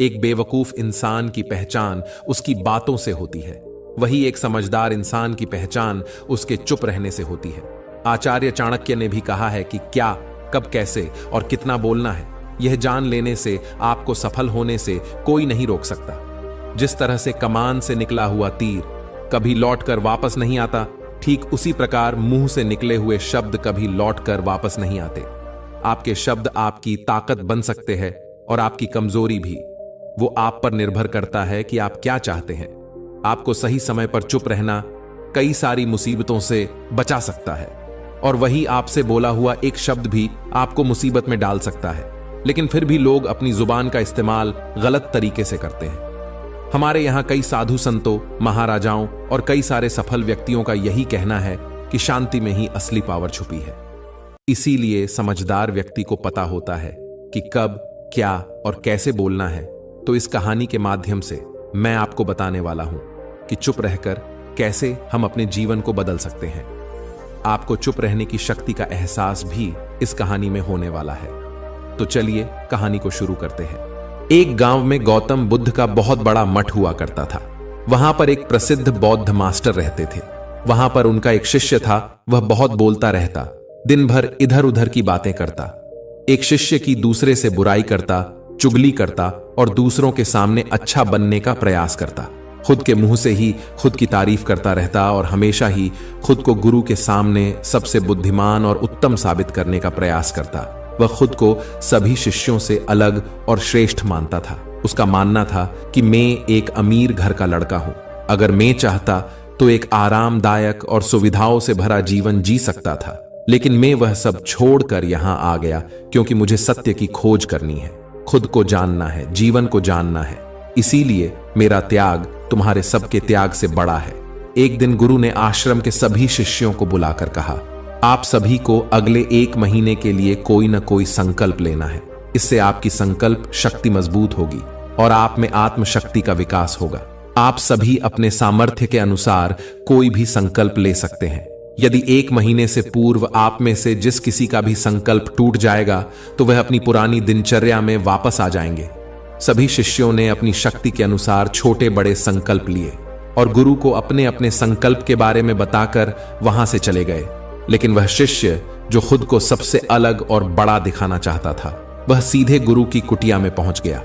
एक बेवकूफ इंसान की पहचान उसकी बातों से होती है, वही एक समझदार इंसान की पहचान उसके चुप रहने से होती है। आचार्य चाणक्य ने भी कहा है कि क्या, कब, कैसे और कितना बोलना है, यह जान लेने से आपको सफल होने से कोई नहीं रोक सकता। जिस तरह से कमान से निकला हुआ तीर कभी लौटकर वापस नहीं आता, ठीक उसी प्रकार मुंह से निकले हुए शब्द कभी लौटकर वापस नहीं आते। आपके शब्द आपकी ताकत बन सकते हैं और आपकी कमजोरी भी। वो आप पर निर्भर करता है कि आप क्या चाहते हैं। आपको सही समय पर चुप रहना कई सारी मुसीबतों से बचा सकता है, और वही आपसे बोला हुआ एक शब्द भी आपको मुसीबत में डाल सकता है। लेकिन फिर भी लोग अपनी जुबान का इस्तेमाल गलत तरीके से करते हैं। हमारे यहां कई साधु संतों, महाराजाओं और कई सारे सफल व्यक्तियों का यही कहना है कि शांति में ही असली पावर छुपी है। इसीलिए समझदार व्यक्ति को पता होता है कि कब, क्या और कैसे बोलना है। तो इस कहानी के माध्यम से मैं आपको बताने वाला हूं कि चुप रहकर कैसे हम अपने जीवन को बदल सकते हैं। आपको चुप रहने की शक्ति का एहसास भी इस कहानी में होने वाला है। तो चलिए कहानी को शुरू करते हैं। एक गांव में गौतम बुद्ध का बहुत बड़ा मठ हुआ करता था। वहां पर एक प्रसिद्ध बौद्ध मास्टर रहते थे। वहां पर उनका एक शिष्य था। वह बहुत बोलता रहता, दिन भर इधर उधर की बातें करता। एक शिष्य की दूसरे से बुराई करता, चुगली करता और दूसरों के सामने अच्छा बनने का प्रयास करता। खुद के मुंह से ही खुद की तारीफ करता रहता और हमेशा ही खुद को गुरु के सामने सबसे बुद्धिमान और उत्तम साबित करने का प्रयास करता। वह खुद को सभी शिष्यों से अलग और श्रेष्ठ मानता था। उसका मानना था कि मैं एक अमीर घर का लड़का हूं। अगर मैं चाहता तो एक आरामदायक और सुविधाओं से भरा जीवन जी सकता था, लेकिन मैं वह सब छोड़कर यहां आ गया क्योंकि मुझे सत्य की खोज करनी है, खुद को जानना है, जीवन को जानना है। इसीलिए मेरा त्याग तुम्हारे सबके त्याग से बड़ा है। एक दिन गुरु ने आश्रम के सभी शिष्यों को बुलाकर कहा, आप सभी को अगले 1 महीने के लिए कोई न कोई संकल्प लेना है। इससे आपकी संकल्प शक्ति मजबूत होगी और आप में आत्मशक्ति का विकास होगा। आप सभी अपने सामर्थ्य के अनुसार कोई भी संकल्प ले सकते हैं। यदि 1 महीने से पूर्व आप में से जिस किसी का भी संकल्प टूट जाएगा तो वह अपनी पुरानी दिनचर्या में वापस आ जाएंगे। सभी शिष्यों ने अपनी शक्ति के अनुसार छोटे बड़े संकल्प लिए और गुरु को अपने अपने संकल्प के बारे में बताकर वहां से चले गए। लेकिन वह शिष्य जो खुद को सबसे अलग और बड़ा दिखाना चाहता था, वह सीधे गुरु की कुटिया में पहुंच गया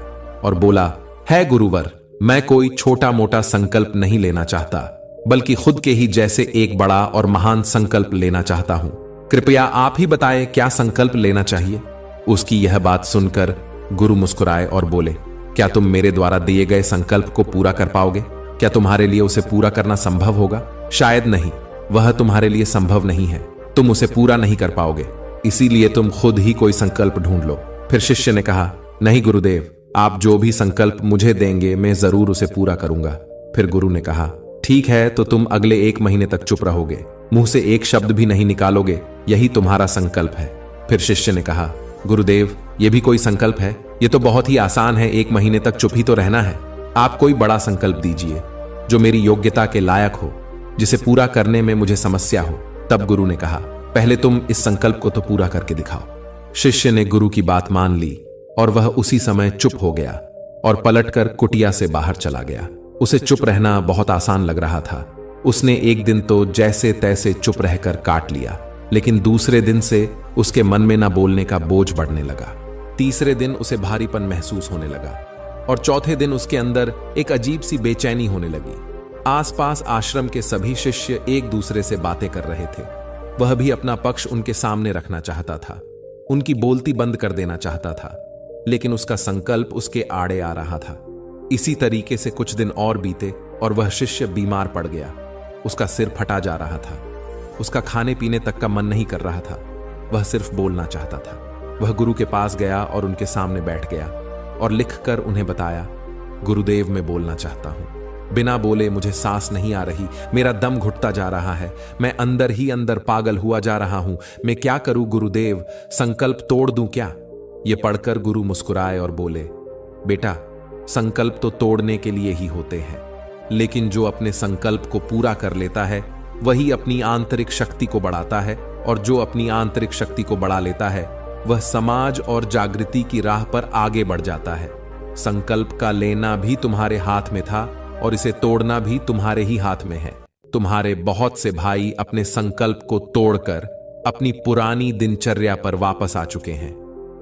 और बोला, है गुरुवर, मैं कोई छोटा मोटा संकल्प नहीं लेना चाहता, बल्कि खुद के ही जैसे एक बड़ा और महान संकल्प लेना चाहता हूं। कृपया आप ही बताएं क्या संकल्प लेना चाहिए। उसकी यह बात सुनकर गुरु मुस्कुराए और बोले, क्या तुम मेरे द्वारा दिए गए संकल्प को पूरा कर पाओगे? क्या तुम्हारे लिए उसे पूरा करना संभव होगा? शायद नहीं, वह तुम्हारे लिए संभव नहीं है। तुम उसे पूरा नहीं कर पाओगे, इसीलिए तुम खुद ही कोई संकल्प ढूंढ लो। फिर शिष्य ने कहा, नहीं गुरुदेव, आप जो भी संकल्प मुझे देंगे मैं जरूर उसे पूरा करूंगा। फिर गुरु ने कहा, ठीक है, तो तुम अगले 1 महीने तक चुप रहोगे, मुंह से एक शब्द भी नहीं निकालोगे, यही तुम्हारा संकल्प है। फिर शिष्य ने कहा, गुरुदेव, ये भी कोई संकल्प है? ये तो बहुत ही आसान है, 1 महीने तक चुप ही तो रहना है। आप कोई बड़ा संकल्प दीजिए जो मेरी योग्यता के लायक हो, जिसे पूरा करने में मुझे समस्या हो। तब गुरु ने कहा, पहले तुम इस संकल्प को तो पूरा करके दिखाओ। शिष्य ने गुरु की बात मान ली और वह उसी समय चुप हो गया और पलटकर कुटिया से बाहर चला गया। उसे चुप रहना बहुत आसान लग रहा था। उसने एक दिन तो जैसे तैसे चुप रहकर काट लिया, लेकिन दूसरे दिन से उसके मन में ना बोलने का बोझ बढ़ने लगा। तीसरे दिन उसे भारीपन महसूस होने लगा और चौथे दिन उसके अंदर एक अजीब सी बेचैनी होने लगी। आसपास आश्रम के सभी शिष्य एक दूसरे से बातें कर रहे थे। वह भी अपना पक्ष उनके सामने रखना चाहता था, उनकी बोलती बंद कर देना चाहता था, लेकिन उसका संकल्प उसके आड़े आ रहा था। इसी तरीके से कुछ दिन और बीते और वह शिष्य बीमार पड़ गया। उसका सिर फटा जा रहा था, उसका खाने पीने तक का मन नहीं कर रहा था, वह सिर्फ बोलना चाहता था। वह गुरु के पास गया और उनके सामने बैठ गया और लिखकर उन्हें बताया, गुरुदेव, मैं बोलना चाहता हूं। बिना बोले मुझे सांस नहीं आ रही, मेरा दम घुटता जा रहा है, मैं अंदर ही अंदर पागल हुआ जा रहा हूं। मैं क्या करूं गुरुदेव, संकल्प तोड़ दूं क्या? ये पढ़कर गुरु मुस्कुराए और बोले, बेटा, संकल्प तो तोड़ने के लिए ही होते हैं, लेकिन जो अपने संकल्प को पूरा कर लेता है वही अपनी आंतरिक शक्ति को बढ़ाता है, और जो अपनी आंतरिक शक्ति को बढ़ा लेता है वह समाज और जागृति की राह पर आगे बढ़ जाता है। संकल्प का लेना भी तुम्हारे हाथ में था और इसे तोड़ना भी तुम्हारे ही हाथ में है। तुम्हारे बहुत से भाई अपने संकल्प को तोड़कर अपनी पुरानी दिनचर्या पर वापस आ चुके हैं।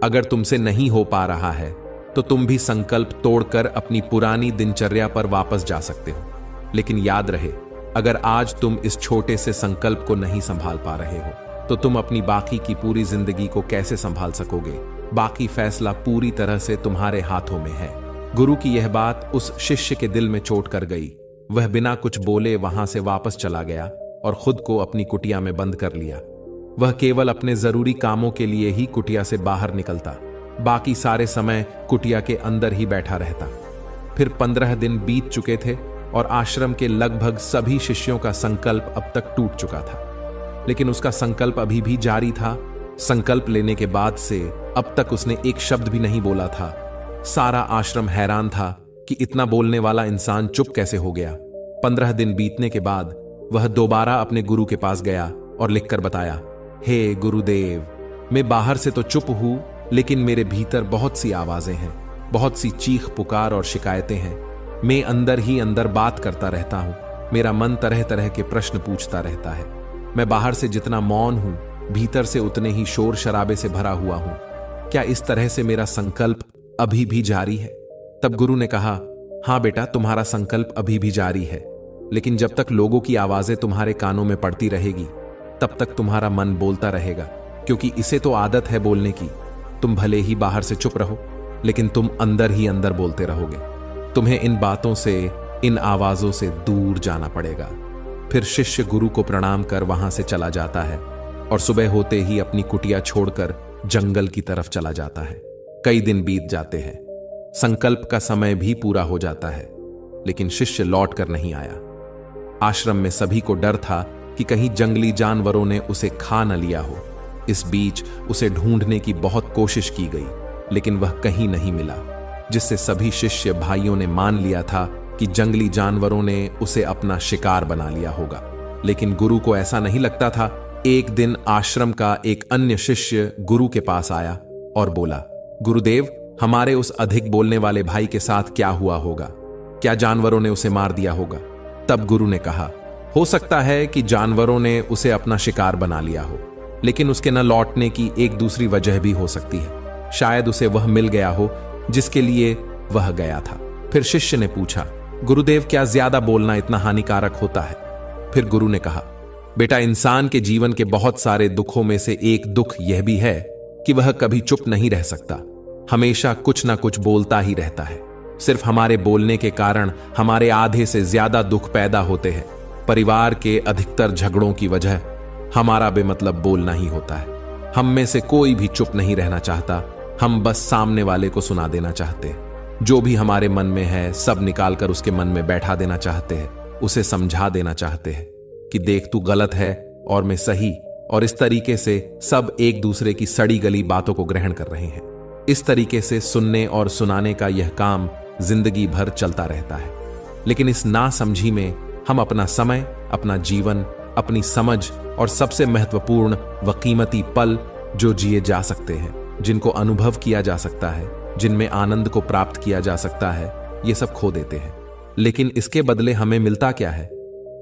अगर तुमसे नहीं हो पा रहा है तो तुम भी संकल्प तोड़कर अपनी पुरानी दिनचर्या पर वापस जा सकते हो। लेकिन याद रहे, अगर आज तुम इस छोटे से संकल्प को नहीं संभाल पा रहे हो तो तुम अपनी बाकी की पूरी जिंदगी को कैसे संभाल सकोगे? बाकी फैसला पूरी तरह से तुम्हारे हाथों में है। गुरु की यह बात उस शिष्य के दिल में चोट कर गई। वह बिना कुछ बोले वहां से वापस चला गया और खुद को अपनी कुटिया में बंद कर लिया। वह केवल अपने जरूरी कामों के लिए ही कुटिया से बाहर निकलता, बाकी सारे समय कुटिया के अंदर ही बैठा रहता। फिर 15 दिन बीत चुके थे और आश्रम के लगभग सभी शिष्यों का संकल्प अब तक टूट चुका था, लेकिन उसका संकल्प अभी भी जारी था। संकल्प लेने के बाद से अब तक उसने एक शब्द भी नहीं बोला था। सारा आश्रम हैरान था कि इतना बोलने वाला इंसान चुप कैसे हो गया। 15 दिन बीतने के बाद वह दोबारा अपने गुरु के पास गया और लिखकर बताया, हे गुरुदेव, मैं बाहर से तो चुप हूं, लेकिन मेरे भीतर बहुत सी आवाजें हैं, बहुत सी चीख पुकार और शिकायतें हैं। मैं अंदर ही अंदर बात करता रहता हूं। मेरा मन तरह तरह के प्रश्न पूछता रहता है। मैं बाहर से जितना मौन हूं, भीतर से उतने ही शोर शराबे से भरा हुआ हूं। क्या इस तरह से मेरा संकल्प अभी भी जारी है? तब गुरु ने कहा, हां बेटा, तुम्हारा संकल्प अभी भी जारी है, लेकिन जब तक लोगों की आवाजें तुम्हारे कानों में पड़ती रहेगी तब तक तुम्हारा मन बोलता रहेगा, क्योंकि इसे तो आदत है बोलने की। तुम भले ही बाहर से चुप रहो, लेकिन तुम अंदर ही अंदर बोलते रहोगे। तुम्हें इन बातों से, इन आवाजों से दूर जाना पड़ेगा। फिर शिष्य गुरु को प्रणाम कर वहां से चला जाता है और सुबह होते ही अपनी कुटिया छोड़कर जंगल की तरफ चला जाता है। कई दिन बीत जाते हैं, संकल्प का समय भी पूरा हो जाता है, लेकिन शिष्य लौट कर नहीं आया। आश्रम में सभी को डर था कि कहीं जंगली जानवरों ने उसे खा न लिया हो। इस बीच उसे ढूंढने की बहुत कोशिश की गई, लेकिन वह कहीं नहीं मिला, जिससे सभी शिष्य भाइयों ने मान लिया था कि जंगली जानवरों ने उसे अपना शिकार बना लिया होगा। लेकिन गुरु को ऐसा नहीं लगता था। एक दिन आश्रम का एक अन्य शिष्य गुरु के पास आया और बोला, गुरुदेव, हमारे उस अधिक बोलने वाले भाई के साथ क्या हुआ होगा? क्या जानवरों ने उसे मार दिया होगा? तब गुरु ने कहा, हो सकता है कि जानवरों ने उसे अपना शिकार बना लिया हो, लेकिन उसके न लौटने की एक दूसरी वजह भी हो सकती है। शायद उसे वह मिल गया हो जिसके लिए वह गया था। फिर शिष्य ने पूछा, गुरुदेव, क्या ज्यादा बोलना इतना हानिकारक होता है? फिर गुरु ने कहा, बेटा, इंसान के जीवन के बहुत सारे दुखों में से एक दुख यह भी है कि वह कभी चुप नहीं रह सकता, हमेशा कुछ ना कुछ बोलता ही रहता है। सिर्फ हमारे बोलने के कारण हमारे आधे से ज्यादा दुख पैदा होते हैं। परिवार के अधिकतर झगड़ों की वजह हमारा बेमतलब बोलना ही होता है। हम में से कोई भी चुप नहीं रहना चाहता, हम बस सामने वाले को सुना देना चाहते हैं। जो भी हमारे मन में है सब निकालकर उसके मन में बैठा देना चाहते हैं, उसे समझा देना चाहते हैं कि देख, तू गलत है और मैं सही। और इस तरीके से सब एक दूसरे की सड़ी गली बातों को ग्रहण कर रहे हैं। इस तरीके से सुनने और सुनाने का यह काम जिंदगी भर चलता रहता है। लेकिन इस नासमझी में हम अपना समय, अपना जीवन, अपनी समझ और सबसे महत्वपूर्ण व कीमती पल जो जिए जा सकते हैं, जिनको अनुभव किया जा सकता है, जिनमें आनंद को प्राप्त किया जा सकता है, ये सब खो देते हैं। लेकिन इसके बदले हमें मिलता क्या है?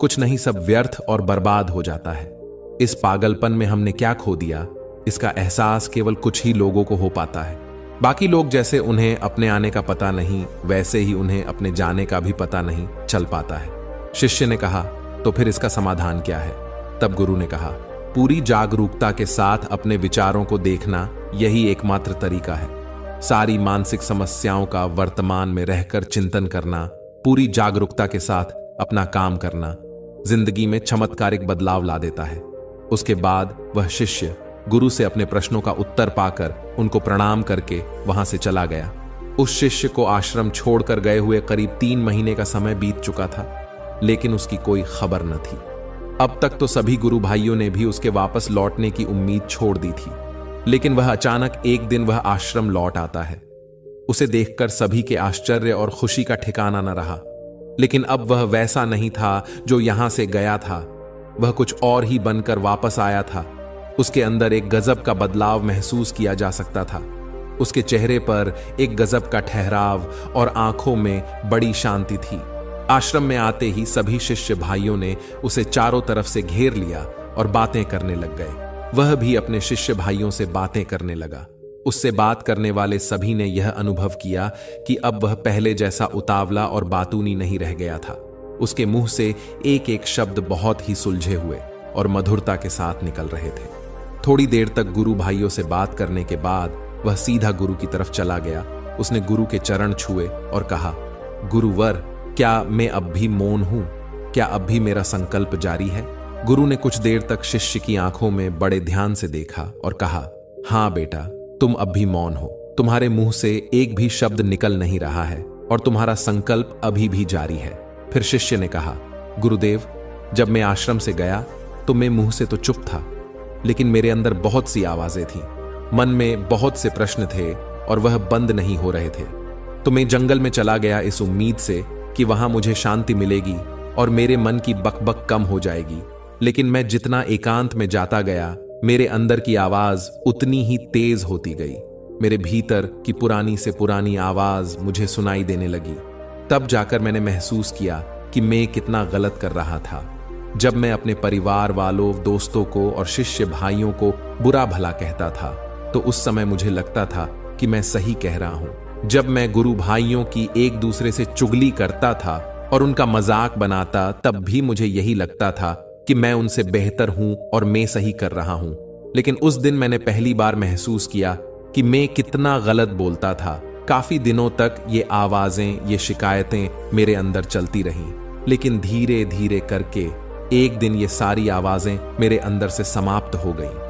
कुछ नहीं, सब व्यर्थ और बर्बाद हो जाता है। इस पागलपन में हमने क्या खो दिया, इसका एहसास केवल कुछ ही लोगों को हो पाता है। बाकी लोग जैसे उन्हें अपने आने का पता नहीं, वैसे ही उन्हें अपने जाने का भी पता नहीं चल पाता है। शिष्य ने कहा, तो फिर इसका समाधान क्या है? तब गुरु ने कहा, पूरी जागरूकता के साथ अपने विचारों को देखना यही एकमात्र तरीका है। सारी मानसिक समस्याओं का वर्तमान में रहकर चिंतन करना, पूरी जागरूकता के साथ अपना काम करना जिंदगी में चमत्कारिक बदलाव ला देता है। उसके बाद वह शिष्य गुरु से अपने प्रश्नों का उत्तर पाकर उनको प्रणाम करके वहां से चला गया। उस शिष्य को आश्रम छोड़कर गए हुए करीब 3 महीने का समय बीत चुका था, लेकिन उसकी कोई खबर न थी। अब तक तो सभी गुरु भाइयों ने भी उसके वापस लौटने की उम्मीद छोड़ दी थी, लेकिन वह अचानक एक दिन वह आश्रम लौट आता है। उसे देखकर सभी के आश्चर्य और खुशी का ठिकाना न रहा। लेकिन अब वह वैसा नहीं था जो यहां से गया था, वह कुछ और ही बनकर वापस आया था। उसके अंदर एक गजब का बदलाव महसूस किया जा सकता था। उसके चेहरे पर एक गजब का ठहराव और आंखों में बड़ी शांति थी। आश्रम में आते ही सभी शिष्य भाइयों ने उसे चारों तरफ से घेर लिया और बातें करने लग गए। वह भी अपने शिष्य भाइयों से बातें करने लगा। उससे बात करने वाले सभी ने यह अनुभव किया कि अब वह पहले जैसा उतावला और बातूनी नहीं रह गया था। उसके मुंह से एक एक शब्द बहुत ही सुलझे हुए और मधुरता के साथ निकल रहे थे। थोड़ी देर तक गुरु भाइयों से बात करने के बाद वह सीधा गुरु की तरफ चला गया। उसने गुरु के चरण छुए और कहा, गुरुवर, क्या मैं अब भी मौन हूं? क्या अब भी मेरा संकल्प जारी है? गुरु ने कुछ देर तक शिष्य की आंखों में बड़े ध्यान से देखा और कहा, हाँ बेटा, तुम अब भी मौन हो। तुम्हारे मुंह से एक भी शब्द निकल नहीं रहा है और तुम्हारा संकल्प अभी भी जारी है। फिर शिष्य ने कहा, गुरुदेव, जब मैं आश्रम से गया तो मैं मुंह से तो चुप था, लेकिन मेरे अंदर बहुत सी आवाजें थीं। मन में बहुत से प्रश्न थे और वह बंद नहीं हो रहे थे। तो मैं जंगल में चला गया इस उम्मीद से कि वहां मुझे शांति मिलेगी और मेरे मन की बकबक कम हो जाएगी। लेकिन मैं जितना एकांत में जाता गया, मेरे अंदर की आवाज उतनी ही तेज होती गई। मेरे भीतर की पुरानी से पुरानी आवाज मुझे सुनाई देने लगी। तब जाकर मैंने महसूस किया कि मैं कितना गलत कर रहा था। जब मैं अपने परिवार वालों, दोस्तों को और शिष्य भाइयों को बुरा भला कहता था तो उस समय मुझे लगता था कि मैं सही कह रहा हूं। जब मैं गुरु भाइयों की एक दूसरे से चुगली करता था और उनका मजाक बनाता, तब भी मुझे यही लगता था कि मैं उनसे बेहतर हूं और मैं सही कर रहा हूं। लेकिन उस दिन मैंने पहली बार महसूस किया कि मैं कितना गलत बोलता था। काफी दिनों तक ये आवाजें, ये शिकायतें मेरे अंदर चलती रहीं, लेकिन धीरे धीरे करके एक दिन ये सारी आवाजें मेरे अंदर से समाप्त हो गईं।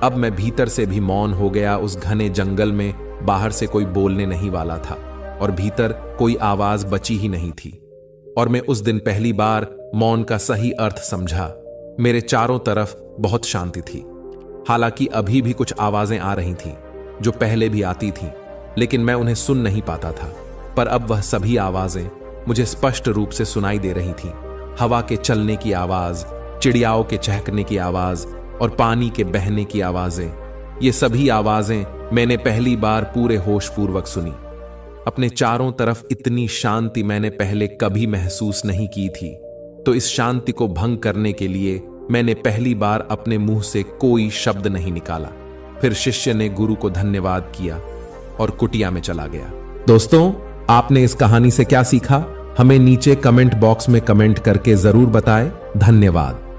अब मैं भीतर से भी मौन हो गया। उस घने जंगल में बाहर से कोई बोलने नहीं वाला था और भीतर कोई आवाज बची ही नहीं थी। और मैं उस दिन पहली बार मौन का सही अर्थ समझा। मेरे चारों तरफ बहुत शांति थी। हालांकि अभी भी कुछ आवाजें आ रही थीं जो पहले भी आती थीं, लेकिन मैं उन्हें सुन नहीं पाता था। पर अब वह सभी आवाजें मुझे स्पष्ट रूप से सुनाई दे रही थीं। हवा के चलने की आवाज, चिड़ियाओं के चहकने की आवाज और पानी के बहने की आवाजें, ये सभी आवाजें मैंने पहली बार पूरे होशपूर्वक सुनी। अपने चारों तरफ इतनी शांति मैंने पहले कभी महसूस नहीं की थी। तो इस शांति को भंग करने के लिए मैंने पहली बार अपने मुंह से कोई शब्द नहीं निकाला। फिर शिष्य ने गुरु को धन्यवाद किया और कुटिया में चला गया। दोस्तों, आपने इस कहानी से क्या सीखा? हमें नीचे कमेंट बॉक्स में कमेंट करके जरूर बताएं। धन्यवाद।